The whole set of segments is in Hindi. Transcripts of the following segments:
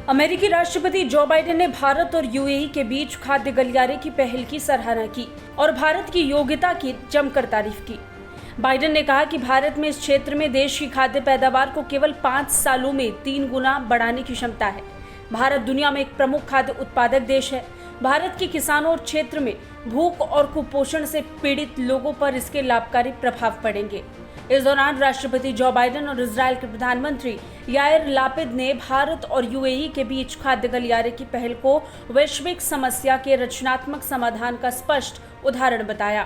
अमेरिकी राष्ट्रपति जो बाइडेन ने भारत और यूएई के बीच खाद्य गलियारे की पहल की सराहना की और भारत की योग्यता की जमकर तारीफ की। बाइडेन ने कहा कि भारत में इस क्षेत्र में देश की खाद्य पैदावार को केवल 5 सालों में 3 गुना बढ़ाने की क्षमता है। भारत दुनिया में एक प्रमुख खाद्य उत्पादक देश है। भारत के किसानों और क्षेत्र में भूख और कुपोषण से पीड़ित लोगों पर इसके लाभकारी प्रभाव पड़ेंगे। इस दौरान राष्ट्रपति जो बाइडेन और इजरायल के प्रधानमंत्री याइर लापिद ने भारत और यूएई के बीच खाद्य गलियारे की पहल को वैश्विक समस्या के रचनात्मक समाधान का स्पष्ट उदाहरण बताया।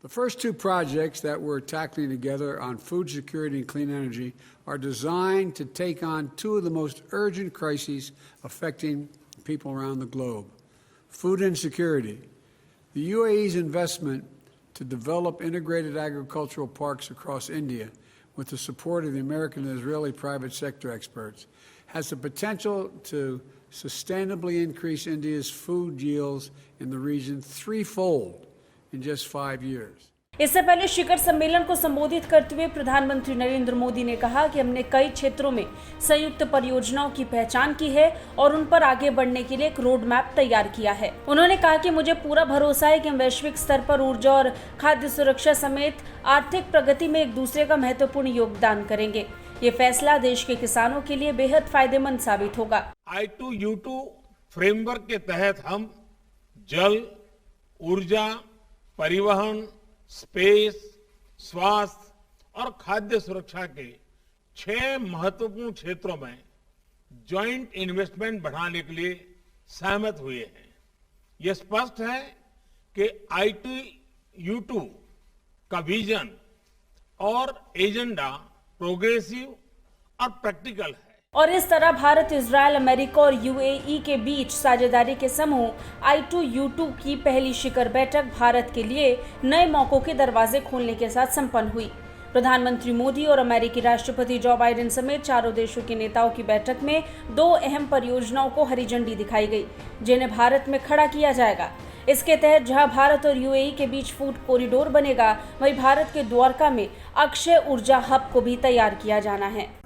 The first two projects that we're tackling together on food security and clean energy are designed to take on two of the most urgent crises affecting people around the globe. Food insecurity. The UAE's investment to develop integrated agricultural parks across India with the support of the American and Israeli private sector experts has the potential to sustainably increase India's food yields in the region threefold in just 5 years. इससे पहले शिखर सम्मेलन को संबोधित करते हुए प्रधानमंत्री नरेंद्र मोदी ने कहा कि हमने कई क्षेत्रों में संयुक्त परियोजनाओं की पहचान की है और उन पर आगे बढ़ने के लिए एक रोड मैप तैयार किया है। उन्होंने कहा कि मुझे पूरा भरोसा है कि हम वैश्विक स्तर पर ऊर्जा और खाद्य सुरक्षा समेत आर्थिक प्रगति में एक दूसरे का महत्वपूर्ण योगदान करेंगे। ये फैसला देश के किसानों के लिए बेहद फायदेमंद साबित होगा। I2U2 फ्रेमवर्क के तहत हम जल, ऊर्जा, परिवहन, स्पेस, स्वास्थ्य और खाद्य सुरक्षा के 6 महत्वपूर्ण क्षेत्रों में ज्वाइंट इन्वेस्टमेंट बढ़ाने के लिए सहमत हुए हैं। यह स्पष्ट है कि I2U2 का विजन और एजेंडा प्रोग्रेसिव और प्रैक्टिकल है और इस तरह भारत, इजरायल, अमेरिका और यूएई के बीच साझेदारी के समूह I2U2 की पहली शिखर बैठक भारत के लिए नए मौकों के दरवाजे खोलने के साथ संपन्न हुई। प्रधानमंत्री मोदी और अमेरिकी राष्ट्रपति जो बाइडेन समेत चारों देशों के नेताओं की बैठक में 2 अहम परियोजनाओं को हरी झंडी दिखाई गई, जिन्हें भारत में खड़ा किया जाएगा। इसके तहत जहां भारत और यूएई के बीच फूड कॉरिडोर बनेगा, वहीं भारत के द्वारका में अक्षय ऊर्जा हब को भी तैयार किया जाना है।